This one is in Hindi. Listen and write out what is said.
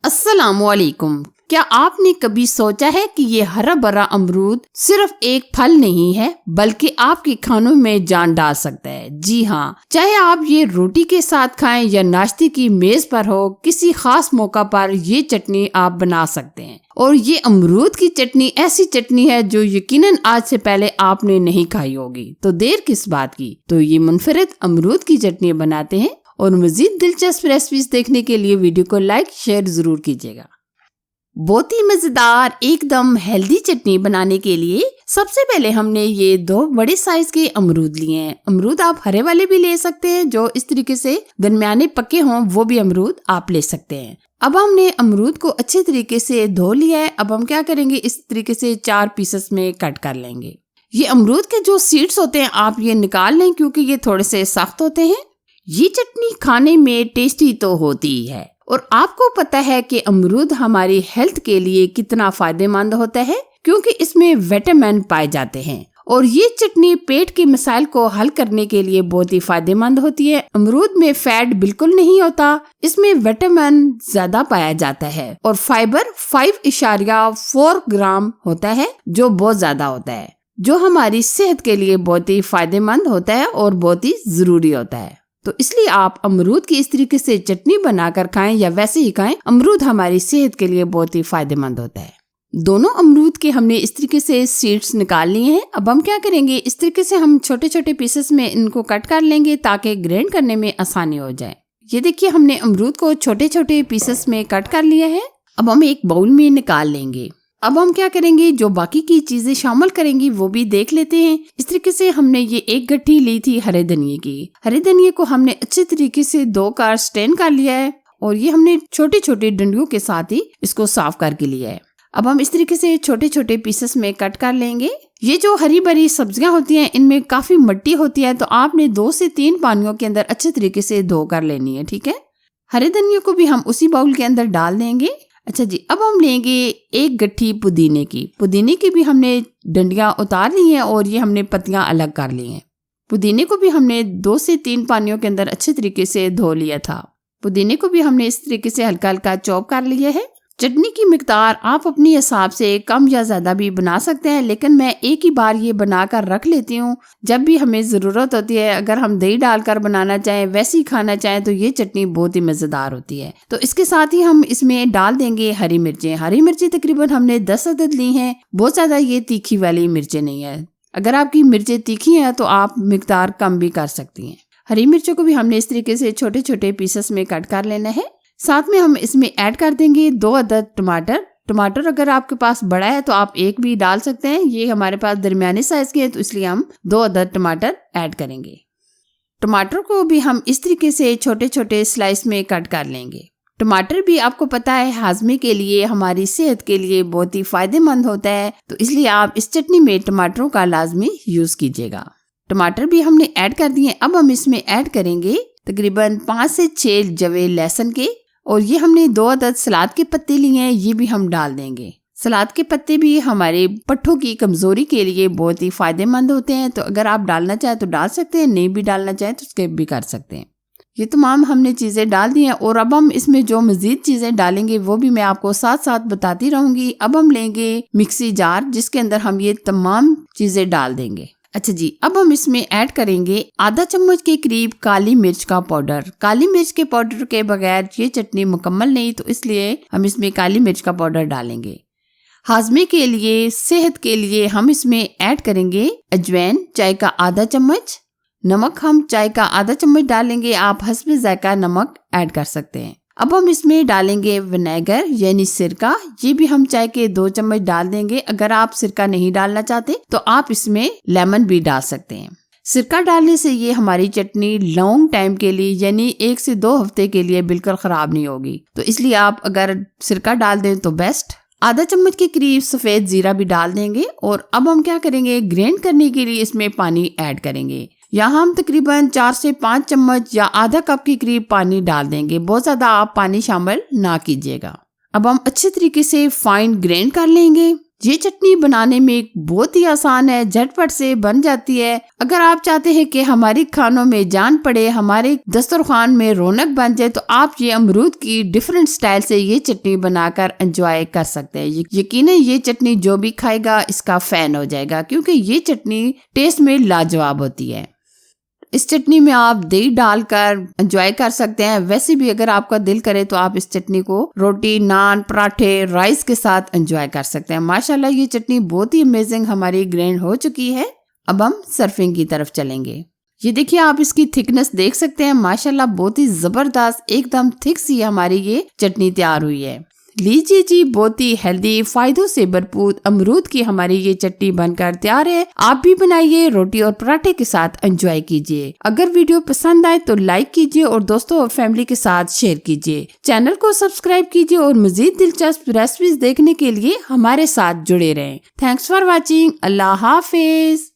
अस्सलामुअलैकुम। क्या आपने कभी सोचा है कि ये हरा भरा अमरूद सिर्फ एक फल नहीं है बल्कि आपके खानों में जान डाल सकता है। जी हाँ, चाहे आप ये रोटी के साथ खाएं या नाश्ते की मेज पर हो, किसी खास मौका पर ये चटनी आप बना सकते हैं। और ये अमरूद की चटनी ऐसी चटनी है जो यकीनन आज से पहले आपने नहीं खाई होगी। तो देर किस बात की, तो ये मुनफरिद अमरूद की चटनी बनाते हैं। और मजीद दिलचस्प रेसिपीज देखने के लिए वीडियो को लाइक शेयर जरूर कीजिएगा। बहुत ही मजेदार एकदम हेल्दी चटनी बनाने के लिए सबसे पहले हमने ये 2 बड़े साइज के अमरूद लिए हैं। अमरूद आप हरे वाले भी ले सकते हैं, जो इस तरीके से दरमियाने पके हों वो भी अमरूद आप ले सकते हैं। अब हमने अमरूद को अच्छे तरीके से धो लिया है। अब हम क्या करेंगे, इस तरीके से 4 पीसेस में कट कर लेंगे। ये अमरूद के जो सीड्स होते हैं आप ये निकाल लें, क्योंकि ये थोड़े से सख्त होते हैं। ये चटनी खाने में टेस्टी तो होती ही है, और आपको पता है कि अमरूद हमारी हेल्थ के लिए कितना फायदेमंद होता है, क्योंकि इसमें विटामिन पाए जाते हैं। और ये चटनी पेट के मसाइल को हल करने के लिए बहुत ही फायदेमंद होती है। अमरूद में फैट बिल्कुल नहीं होता, इसमें विटामिन ज्यादा पाया जाता है, और फाइबर 5.4 ग्राम होता है, जो बहुत ज्यादा होता है, जो हमारी सेहत के लिए बहुत ही फायदेमंद होता है और बहुत ही जरूरी होता है। तो इसलिए आप अमरूद की इस तरीके से चटनी बनाकर खाएं या वैसे ही खाएं, अमरूद हमारी सेहत के लिए बहुत ही फायदेमंद होता है। दोनों अमरूद के हमने इस तरीके से सीड्स निकाल लिए हैं। अब हम क्या करेंगे, इस तरीके से हम छोटे छोटे पीसेस में इनको कट कर लेंगे ताकि ग्राइंड करने में आसानी हो जाए। ये देखिए, हमने अमरूद को छोटे छोटे पीसेस में कट कर लिया है। अब हम एक बाउल में निकाल लेंगे। अब हम क्या करेंगे, जो बाकी की चीजें शामिल करेंगी वो भी देख लेते हैं। इस तरीके से हमने ये एक गट्ठी ली थी हरे धनिये की। हरे धनिये को हमने अच्छे तरीके से 2 बार स्टेन कर लिया है, और ये हमने छोटे छोटे डंडियों के साथ ही इसको साफ करके लिया है। अब हम इस तरीके से छोटे छोटे पीसेस में कट कर लेंगे। ये जो हरी भरी सब्जियां होती हैं इनमें काफी मिट्टी होती है, तो आपने 2 से 3 पानियों के अंदर अच्छे तरीके से धो कर लेनी है। ठीक है, हरे धनिये को भी हम उसी बाउल के अंदर डाल देंगे। अच्छा जी, अब हम लेंगे एक गट्ठी पुदीने की। पुदीने की भी हमने डंडियां उतार ली हैं और ये हमने पत्तियां अलग कर ली हैं। पुदीने को भी हमने 2 से 3 पानियों के अंदर अच्छे तरीके से धो लिया था। पुदीने को भी हमने इस तरीके से हल्का हल्का चॉप कर लिया है। चटनी की मिकदार आप अपने हिसाब से कम या ज्यादा भी बना सकते हैं, लेकिन मैं एक ही बार ये बनाकर रख लेती हूँ जब भी हमें जरूरत होती है। अगर हम दही डालकर बनाना चाहें, वैसे ही खाना चाहें, तो ये चटनी बहुत ही मजेदार होती है। तो इसके साथ ही हम इसमें डाल देंगे हरी मिर्चें। हरी मिर्चें तकरीबन हमने 10 अदद ली हैं। बहुत ज्यादा ये तीखी वाली मिर्चें नहीं है। अगर आपकी मिर्चें तीखी हैं तो आप मिकदार कम भी कर सकती हैं। हरी मिर्चों को भी हमने इस तरीके से छोटे छोटे पीसेस में कट कर लेना है। साथ में हम इसमें ऐड कर देंगे 2 अदद टमाटर। टमाटर अगर आपके पास बड़ा है तो आप एक भी डाल सकते हैं। ये हमारे पास दरमियाने साइज के है, तो इसलिए हम 2 अदद टमाटर ऐड करेंगे। टमाटर को भी हम इस तरीके से छोटे छोटे स्लाइस में कट कर लेंगे। टमाटर भी आपको पता है हाजमे के लिए, हमारी सेहत के लिए बहुत ही फायदेमंद होता है, तो इसलिए आप इस चटनी में टमाटरों का लाजमी यूज कीजिएगा। टमाटर भी हमने ऐड कर दिए। अब हम इसमें ऐड करेंगे तकरीबन 5 से 6 जवे लहसुन के, और ये हमने 2 अदद सलाद के पत्ते लिए हैं, ये भी हम डाल देंगे। सलाद के पत्ते भी हमारे पट्ठों की कमजोरी के लिए बहुत ही फायदेमंद होते हैं, तो अगर आप डालना चाहें तो डाल सकते हैं, नहीं भी डालना चाहें तो स्किप भी कर सकते हैं। ये तमाम हमने चीजें डाल दी हैं, और अब हम इसमें जो मजीद चीजें डालेंगे वो भी मैं आपको साथ साथ बताती रहूंगी। अब हम लेंगे मिक्सी जार, जिसके अंदर हम ये तमाम चीजें डाल देंगे। अच्छा जी, अब हम इसमें ऐड करेंगे आधा चम्मच के करीब काली मिर्च का पाउडर। काली मिर्च के पाउडर के बगैर ये चटनी मुकम्मल नहीं, तो इसलिए हम इसमें काली मिर्च का पाउडर डालेंगे। हाजमे के लिए, सेहत के लिए हम इसमें ऐड करेंगे अजवाइन चाय का आधा चम्मच। नमक हम चाय का आधा चम्मच डालेंगे, आप हस्बे जायका नमक ऐड कर सकते हैं। अब हम इसमें डालेंगे विनेगर यानी सिरका, ये भी हम चाय के 2 चम्मच डाल देंगे। अगर आप सिरका नहीं डालना चाहते तो आप इसमें लेमन भी डाल सकते हैं। सिरका डालने से ये हमारी चटनी लॉन्ग टाइम के लिए यानी 1 से 2 हफ्ते के लिए बिल्कुल खराब नहीं होगी, तो इसलिए आप अगर सिरका डाल दें तो बेस्ट। आधा चम्मच के करीब सफेद जीरा भी डाल देंगे। और अब हम क्या करेंगे, ग्राइंड करने के लिए इसमें पानी ऐड करेंगे। यहाँ हम तकरीबन 4 से 5 चम्मच या आधा कप के करीब पानी डाल देंगे। बहुत ज्यादा आप पानी शामिल ना कीजिएगा। अब हम अच्छे तरीके से फाइन ग्राइंड कर लेंगे। ये चटनी बनाने में बहुत ही आसान है, झटपट से बन जाती है। अगर आप चाहते हैं कि हमारी खानों में जान पड़े, हमारे दस्तरखान में रौनक बन जाए, तो आप ये अमरूद की डिफरेंट स्टाइल से ये चटनी बनाकर एंजॉय कर सकते हैं। यकीनन ये चटनी जो भी खाएगा इसका फैन हो जाएगा, क्योंकि ये चटनी टेस्ट में लाजवाब होती है। इस चटनी में आप दही डालकर एंजॉय कर सकते हैं। वैसे भी अगर आपका दिल करे तो आप इस चटनी को रोटी, नान, पराठे, राइस के साथ एंजॉय कर सकते हैं। माशाल्लाह ये चटनी बहुत ही अमेजिंग हमारी ग्रैंड हो चुकी है। अब हम सर्विंग की तरफ चलेंगे। ये देखिए, आप इसकी थिकनेस देख सकते हैं। माशाल्लाह बहुत ही जबरदस्त, एकदम थिक सी हमारी ये चटनी तैयार हुई है। लीजिए जी, बहुत ही हेल्दी, फायदों से भरपूर अमरूद की हमारी ये चटनी बनकर तैयार है। आप भी बनाइए, रोटी और पराठे के साथ एंजॉय कीजिए। अगर वीडियो पसंद आए तो लाइक कीजिए और दोस्तों और फैमिली के साथ शेयर कीजिए। चैनल को सब्सक्राइब कीजिए और मजीद दिलचस्प रेसिपीज देखने के लिए हमारे साथ जुड़े रहें। Thanks for watching. Allah Hafiz.